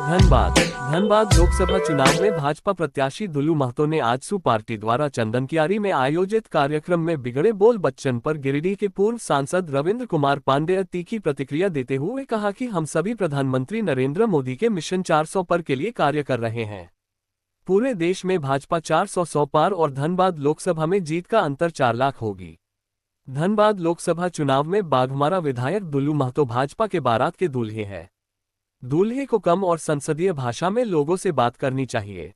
धनबाद लोकसभा चुनाव में भाजपा प्रत्याशी दुल्लू महतो ने आजसू पार्टी द्वारा चंदनकियारी में आयोजित कार्यक्रम में बिगड़े बोल बच्चन पर गिरिडीह के पूर्व सांसद रविंद्र कुमार पांडेय तीखी प्रतिक्रिया देते हुए कहा कि हम सभी प्रधानमंत्री नरेंद्र मोदी के मिशन 400 पर के लिए कार्य कर रहे हैं। पूरे देश में भाजपा 400 पार और धनबाद लोकसभा में जीत का अंतर 4 लाख होगी। धनबाद लोकसभा चुनाव में बाघमारा विधायक दुल्लू महतो भाजपा के बारात के दूल्हे हैं। दूल्हे को कम और संसदीय भाषा में लोगों से बात करनी चाहिए।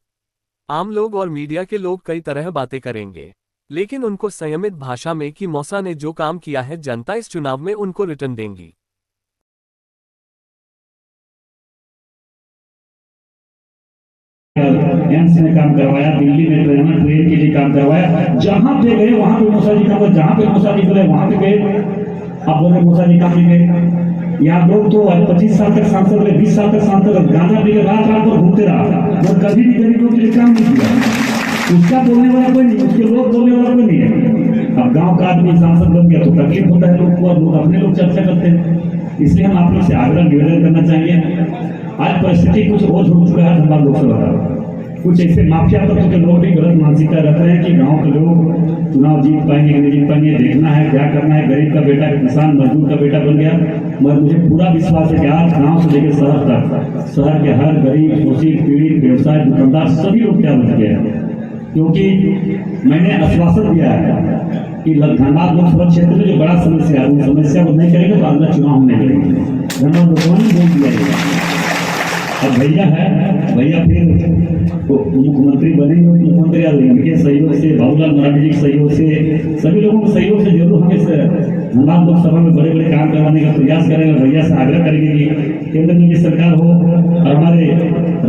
आम लोग और मीडिया के लोग कई तरह बातें करेंगे, लेकिन उनको संयमित भाषा में कि मौसा ने जो काम किया है जनता इस चुनाव में उनको रिटर्न देंगी। एम्स ने काम करवाया, दिल्ली में ट्रेन के लिए काम करवाया, जहां पे गए वहां पे मूसा जी काम, जहां पे मूसा जी गए वहां पे गए। अब बोले मूसा जी काम नहीं गए। यहाँ लोग तो 25 साल तक सांसद रहे, 20 साल तक सांसद रहे, गाना भी रात रात भर घूमते रहा और कभी भी गरीबों के लिए काम नहीं किया। उसका बोलने वाला कोई नहीं, उसके लोग बोलने वाला कोई नहीं है। अब गांव का आदमी सांसद बन गया तो तकलीफ होता है लोग को, और लोग अपने लोग चर्चा करते हैं। इसलिए हम आप लोग से आग्रह निवेदन करना चाहिए। आज परिस्थिति कुछ रोज हो चुका है धनबाद लोकसभा का। कुछ ऐसे माफिया तत्व के लोग भी गलत मानसिकता रख रहे हैं कि गांव के लोग चुनाव जीत पाएंगे कि नहीं जीत पाएंगे, देखना है क्या करना है। गरीब का बेटा किसान मजदूर का बेटा बन गया, मगर मुझे पूरा विश्वास है कि आज गांव से लेकर शहर तक शहर के हर गरीब शोषित पीड़ित व्यवसाय दुकानदार सभी लोग क्या बन गए हैं। क्योंकि मैंने आश्वासन दिया है कि धनबाद लोकसभा क्षेत्र में जो बड़ा समस्या है उस समस्या को नहीं करेंगे तो अगला चुनाव हम नहीं करेंगे। धनबाद लोगों ने बोल दिया है। अब भैया है, भैया फिर मुख्यमंत्री बनेंगे, मुख्यमंत्री इनके सहयोग से, बाबूलाल मराठी जी के सहयोग से, सभी लोगों के सहयोग से जरूर हमें धनबाद लोकसभा में बड़े बड़े काम करवाने का प्रयास करेंगे। भैया से आग्रह करेंगे कि केंद्र में भी सरकार हो और हमारे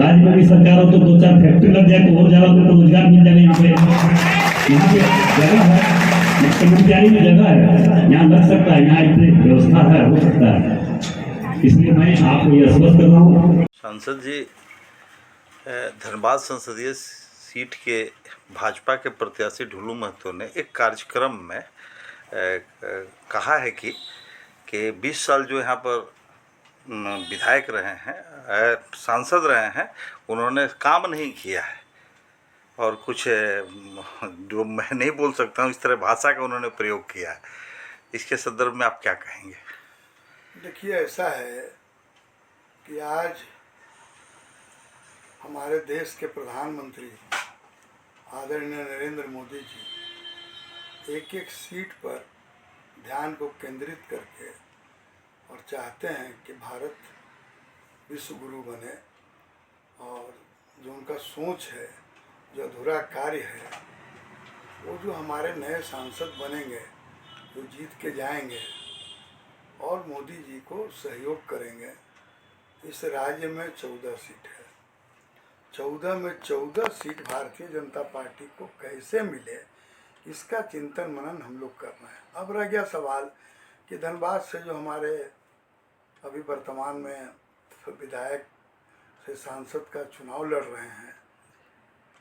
राज्य में भी सरकार हो तो 2-4 फैक्ट्री लग जाए तो और ज्यादा लोग को रोजगार मिल जाएगा। यहाँ पे जगह है, मुख्यमंत्री में जगह है, यहाँ लग सकता है, यहाँ इतनी व्यवस्था है, हो सकता है। इसलिए मैं आपको यह आश्वस्त कर रहा हूँ। सांसद जी, धनबाद संसदीय सीट के भाजपा के प्रत्याशी दुल्लू महतो ने एक कार्यक्रम में कहा है कि 20 साल जो यहाँ पर विधायक रहे हैं, सांसद रहे हैं, उन्होंने काम नहीं किया है और कुछ जो मैं नहीं बोल सकता हूँ इस तरह भाषा का उन्होंने प्रयोग किया है। इसके संदर्भ में आप क्या कहेंगे? देखिए, ऐसा है कि आज हमारे देश के प्रधानमंत्री आदरणीय नरेंद्र मोदी जी एक एक सीट पर ध्यान को केंद्रित करके और चाहते हैं कि भारत विश्व गुरु बने, और जो उनका सोच है, जो अधूरा कार्य है, वो जो हमारे नए सांसद बनेंगे, जो जीत के जाएंगे और मोदी जी को सहयोग करेंगे। इस राज्य में 14 सीट है, 14 में 14 सीट भारतीय जनता पार्टी को कैसे मिले, इसका चिंतन मनन हम लोग करना है। अब रह गया सवाल कि धनबाद से जो हमारे अभी वर्तमान में विधायक से सांसद का चुनाव लड़ रहे हैं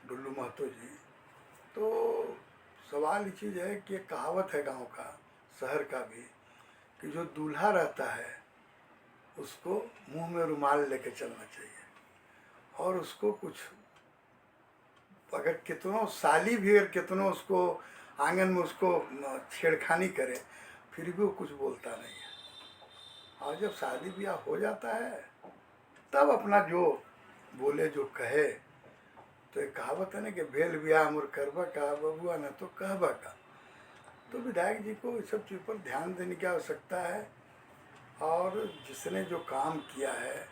दुल्लू महतो जी, तो सवाल ये चीज़ है कि एक कहावत है गांव का, शहर का भी, कि जो दूल्हा रहता है उसको मुंह में रुमाल लेके चलना चाहिए, और उसको कुछ अगर कितनों साली भी अगर कितनों उसको आंगन में उसको छेड़खानी करे फिर भी वो कुछ बोलता नहीं है। और जब शादी ब्याह हो जाता है तब अपना जो बोले जो कहे, तो एक कहावत है ना कि भेल ब्याह मोर करबा का बबुआ न तो कहबा का। तो विधायक जी को इस सब चीज़ पर ध्यान देने की आवश्यकता है, और जिसने जो काम किया है,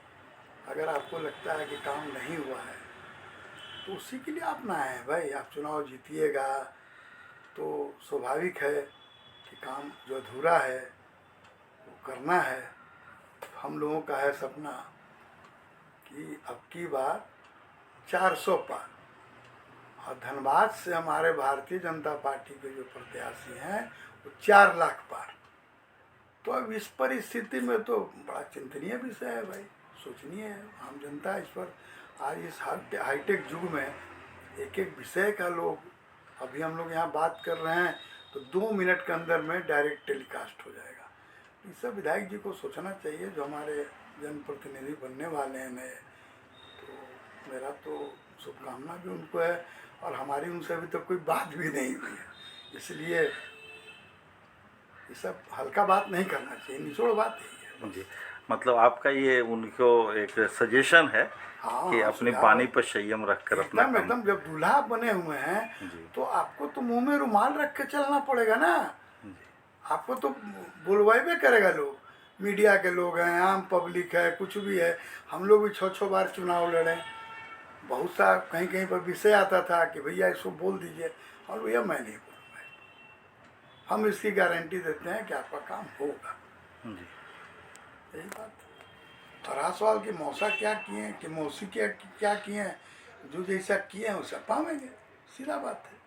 अगर आपको लगता है कि काम नहीं हुआ है तो उसी के लिए आप ना आए भाई। आप चुनाव जीतिएगा तो स्वाभाविक है कि काम जो अधूरा है वो करना है। हम लोगों का है सपना कि अब की बार 400 पार, और धनबाद से हमारे भारतीय जनता पार्टी के जो प्रत्याशी हैं वो 4 लाख पार। तो अब इस परिस्थिति में तो बड़ा चिंतनीय विषय है भाई, सोचनीय है। आम जनता इस पर आज इस हाईटेक युग में एक एक विषय का लोग, अभी हम लोग यहाँ बात कर रहे हैं तो 2 मिनट के अंदर में डायरेक्ट टेलीकास्ट हो जाएगा। इस सब विधायक जी को सोचना चाहिए, जो हमारे जनप्रतिनिधि बनने वाले हैं नए, मेरा तो शुभकामना भी उनको है, और हमारी उनसे अभी तक कोई बात भी नहीं हुई है, इसलिए ये सब हल्का बात नहीं करना चाहिए, निचोड़ बात यही है। जी, मतलब आपका ये उनको एक सजेशन है हाँ, कि हाँ, अपनी सुझाव वाणी है। पर संयम रखकर अपना एकदम काम। एकदम, जब दूल्हा बने हुए हैं जी। तो आपको तो मुंह में रुमाल रख के चलना पड़ेगा ना। जी। आपको तो बुलवाइबे करेगा लोग, मीडिया के लोग हैं, आम पब्लिक है, कुछ भी है। हम लोग भी 6-6 बार चुनाव लड़े, बहुत सा कहीं कहीं पर विषय आता था कि भैया इसको बोल दीजिए, और भैया मैं नहीं बोलूँगा, हम इसकी गारंटी देते हैं कि आपका काम होगा। जी। यही बात है। और रहा सवाल कि मौसा क्या किए हैं कि मौसी क्या किए हैं, जो जैसा किए हैं वैसा पावेंगे, सीधा बात है।